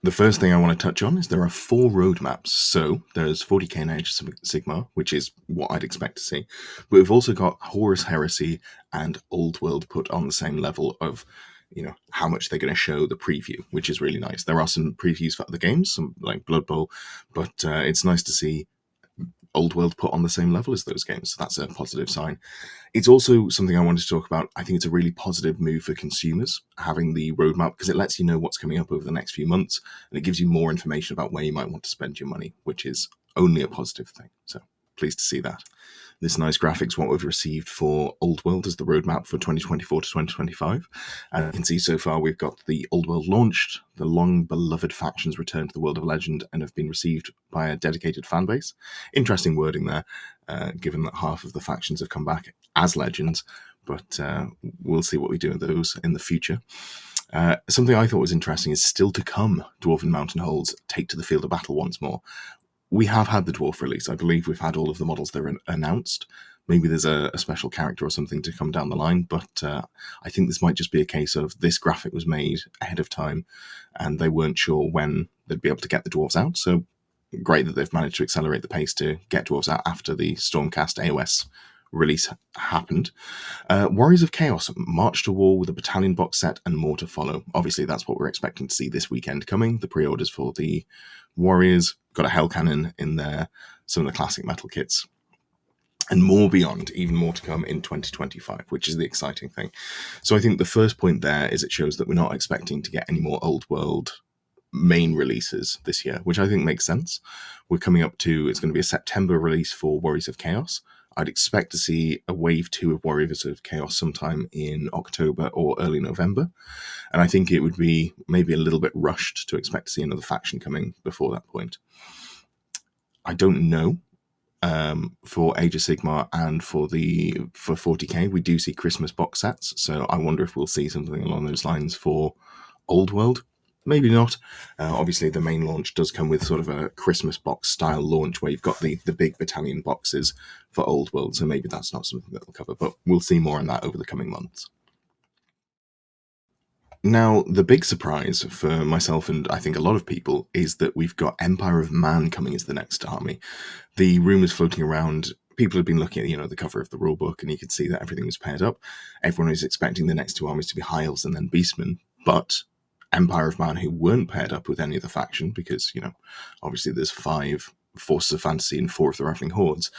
The first thing I want to touch on is there are 4 roadmaps. So there's 40k and Age of Sigmar, which is what I'd expect to see. But we've also got Horus Heresy and Old World put on the same level of, how much they're going to show the preview, which is really nice. There are some previews for other games, some like Blood Bowl, but it's nice to see Old World put on the same level as those games. So that's a positive sign. It's also something I wanted to talk about. I think it's a really positive move for consumers, having the roadmap, because it lets you know what's coming up over the next few months, and it gives you more information about where you might want to spend your money, which is only a positive thing. So pleased to see that. This nice graphics, what we've received for Old World as the roadmap for 2024 to 2025. And you can see so far we've got the Old World launched, the long-beloved factions return to the world of legend and have been received by a dedicated fan base. Interesting wording there, given that half of the factions have come back as legends, but we'll see what we do with those in the future. Something I thought was interesting is still to come. Dwarven Mountain Holds take to the field of battle once more. We have had the dwarf release. I believe we've had all of the models that are announced. Maybe there's a special character or something to come down the line, but I think this might just be a case of this graphic was made ahead of time and they weren't sure when they'd be able to get the dwarves out. So great that they've managed to accelerate the pace to get dwarves out after the Stormcast AOS release happened. Warriors of Chaos march to war with a battalion box set and more to follow. Obviously, that's what we're expecting to see this weekend coming. The pre-orders for the Warriors got a Hell Cannon in there, some of the classic metal kits, and more beyond, even more to come in 2025, which is the exciting thing. So I think the first point there is it shows that we're not expecting to get any more Old World main releases this year, which I think makes sense. We're coming up to, it's going to be a September release for Warriors of Chaos. I'd expect to see a wave 2 of Warriors of Chaos sometime in October or early November. And I think it would be maybe a little bit rushed to expect to see another faction coming before that point. I don't know. For Age of Sigmar and for 40k, we do see Christmas box sets. So I wonder if we'll see something along those lines for Old World. Maybe not. Obviously, the main launch does come with sort of a Christmas box style launch where you've got the big battalion boxes for Old World. So maybe that's not something that we'll cover, but we'll see more on that over the coming months. Now, the big surprise for myself and I think a lot of people is that we've got Empire of Man coming as the next army. The rumours floating around, people have been looking at the cover of the rulebook and you could see that everything was paired up. Everyone was expecting the next 2 armies to be High Elves and then Beastmen, but Empire of Man who weren't paired up with any other faction because, obviously there's 5 Forces of Fantasy and 4 of the Ravening Hordes.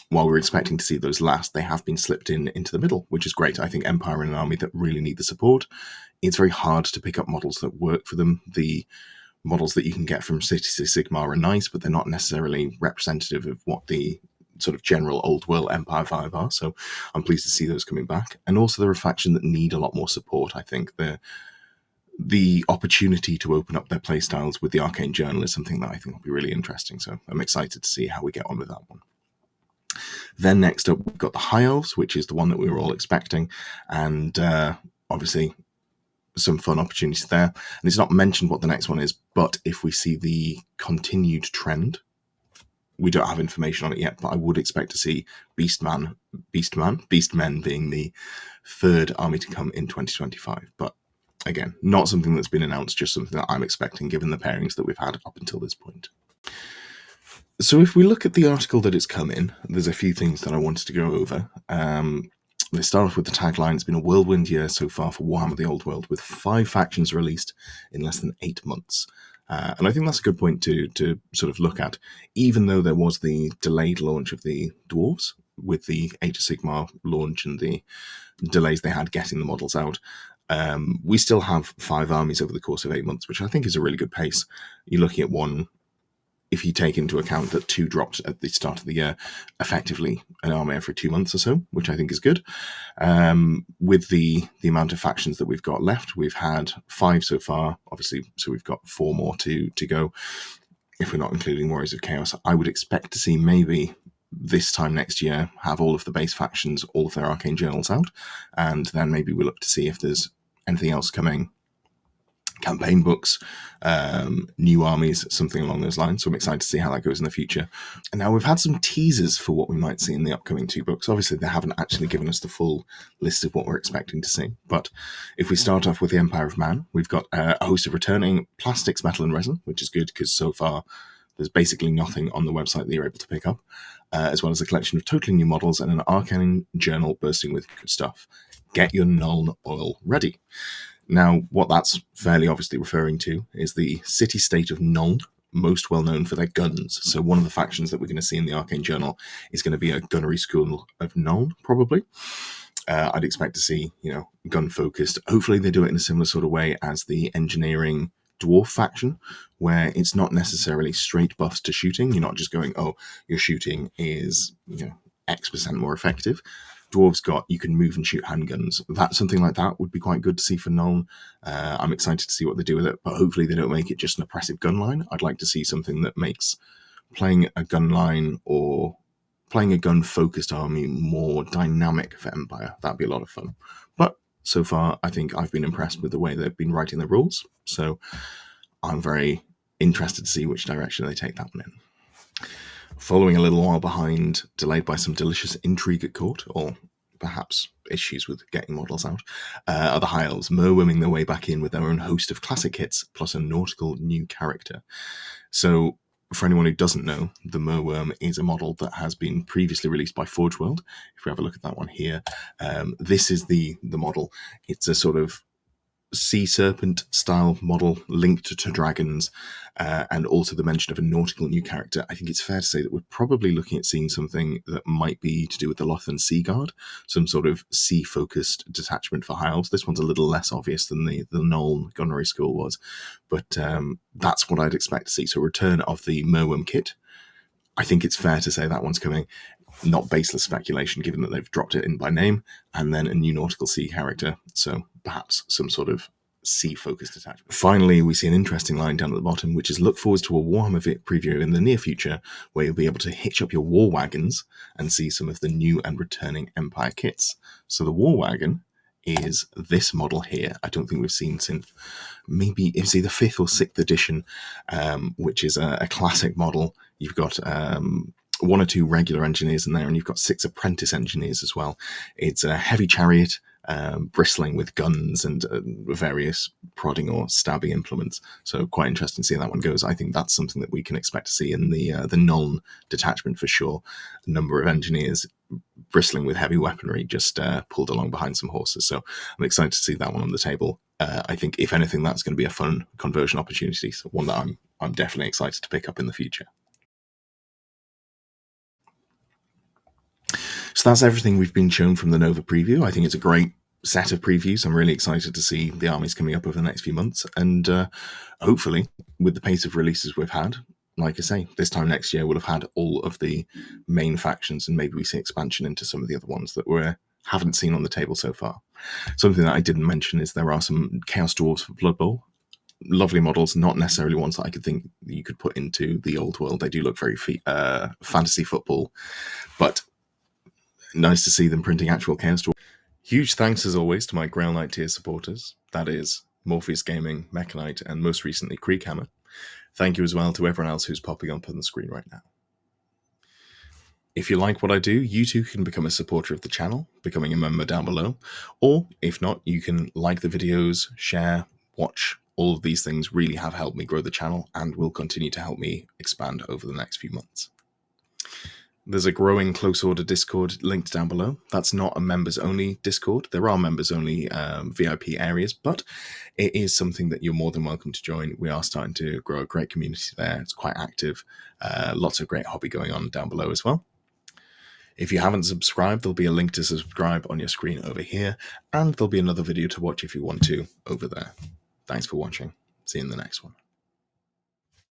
While we're expecting to see those last, they have been slipped into the middle, which is great. I think Empire are an army that really need the support. It's very hard to pick up models that work for them. The models that you can get from Cities of Sigmar are nice, but they're not necessarily representative of what the sort of general Old World Empire vibe are. So I'm pleased to see those coming back. And also they're a faction that need a lot more support. I think the opportunity to open up their playstyles with the Arcane Journal is something that I think will be really interesting. So I'm excited to see how we get on with that one. Then next up, we've got the High Elves, which is the one that we were all expecting. And obviously some fun opportunities there. And it's not mentioned what the next one is, but if we see the continued trend, we don't have information on it yet, but I would expect to see Beastmen being the 3rd army to come in 2025. But again, not something that's been announced, just something that I'm expecting given the pairings that we've had up until this point. So if we look at the article that it's come in, there's a few things that I wanted to go over. They start off with the tagline, it's been a whirlwind year so far for Warhammer the Old World, with 5 factions released in less than 8 months. And I think that's a good point to sort of look at. Even though there was the delayed launch of the Dwarves, with the Age of Sigmar launch and the delays they had getting the models out, we still have 5 armies over the course of 8 months, which I think is a really good pace. You're looking at one, if you take into account that 2 dropped at the start of the year, effectively an army every 2 months or so, which I think is good. With the amount of factions that we've got left, we've had 5 so far, obviously, so we've got 4 more to go. If we're not including Warriors of Chaos, I would expect to see maybe this time next year have all of the base factions, all of their Arcane Journals out, and then maybe we'll look to see if there's anything else coming campaign books, new armies, something along those lines. So I'm excited to see how that goes in the future. And now we've had some teasers for what we might see in the upcoming 2 books. Obviously, they haven't actually given us the full list of what we're expecting to see. But if we start off with the Empire of Man, we've got a host of returning plastics, metal, and resin, which is good because so far there's basically nothing on the website that you're able to pick up, as well as a collection of totally new models and an Arcane Journal bursting with good stuff. Get your Nuln oil ready. Now, what that's fairly obviously referring to is the city-state of Nuln, most well known for their guns. So one of the factions that we're going to see in the Arcane Journal is going to be a gunnery school of Nuln, probably. I'd expect to see, gun-focused. Hopefully they do it in a similar sort of way as the engineering dwarf faction, where it's not necessarily straight buffs to shooting. You're not just going, oh, your shooting is X% more effective. Dwarves you can move and shoot handguns. Something like that would be quite good to see for Nuln. I'm excited to see what they do with it, but hopefully they don't make it just an oppressive gun line. I'd like to see something that makes playing a gun line or playing a gun-focused army more dynamic for Empire. That'd be a lot of fun. But so far, I think I've been impressed with the way they've been writing the rules, so I'm very interested to see which direction they take that one in. Following a little while behind, delayed by some delicious intrigue at court, or perhaps issues with getting models out, are the High Elves, Merwyrming their way back in with their own host of classic hits, plus a nautical new character. So, for anyone who doesn't know, the Merwyrm is a model that has been previously released by Forge World. If we have a look at that one here, this is the model. It's a sort of sea serpent style model linked to dragons, and also the mention of a nautical new character. I think it's fair to say that we're probably looking at seeing something that might be to do with the Lothan Sea Guard, some sort of sea focused detachment for High Elves. This one's a little less obvious than the Nuln Gunnery School was, but that's what I'd expect to see. So return of the Merwyrm kit. I think it's fair to say that one's coming. Not baseless speculation, given that they've dropped it in by name, and then a new nautical sea character, so perhaps some sort of sea-focused attachment. Finally, we see an interesting line down at the bottom, which is look forward to a Warhammer preview in the near future, where you'll be able to hitch up your War Wagons and see some of the new and returning Empire kits. So the War Wagon is this model here. I don't think we've seen since maybe it's either 5th or 6th edition, which is a classic model. You've got 1 or 2 regular engineers in there, and you've got 6 apprentice engineers as well. It's a heavy chariot, bristling with guns and various prodding or stabbing implements. So quite interesting to see how that one goes. I think that's something that we can expect to see in the Nuln detachment for sure. A number of engineers bristling with heavy weaponry just pulled along behind some horses. So I'm excited to see that one on the table. I think, if anything, that's going to be a fun conversion opportunity. So one that I'm definitely excited to pick up in the future. So that's everything we've been shown from the Nova preview. I think it's a great set of previews. I'm really excited to see the armies coming up over the next few months, and hopefully with the pace of releases we've had, like I say, this time next year we'll have had all of the main factions, and maybe we see expansion into some of the other ones that we haven't seen on the table so far. Something that I didn't mention is there are some Chaos Dwarves for Blood Bowl. Lovely models, not necessarily ones that I could think that you could put into the old world. They do look very fantasy football, but nice to see them printing actual Chaos Dwarves. Huge thanks as always to my Grail Knight tier supporters, that is Morpheus Gaming, Mechanite, and most recently Creekhammer. Thank you as well to everyone else who's popping up on the screen right now. If you like what I do, you too can become a supporter of the channel, becoming a member down below, or if not, you can like the videos, share, watch. All of these things really have helped me grow the channel and will continue to help me expand over the next few months. There's a growing close order Discord linked down below. That's not a members only Discord. There are members only VIP areas, but it is something that you're more than welcome to join. We are starting to grow a great community there. It's quite active. Lots of great hobby going on down below as well. If you haven't subscribed, there'll be a link to subscribe on your screen over here, and there'll be another video to watch if you want to over there. Thanks for watching. See you in the next one.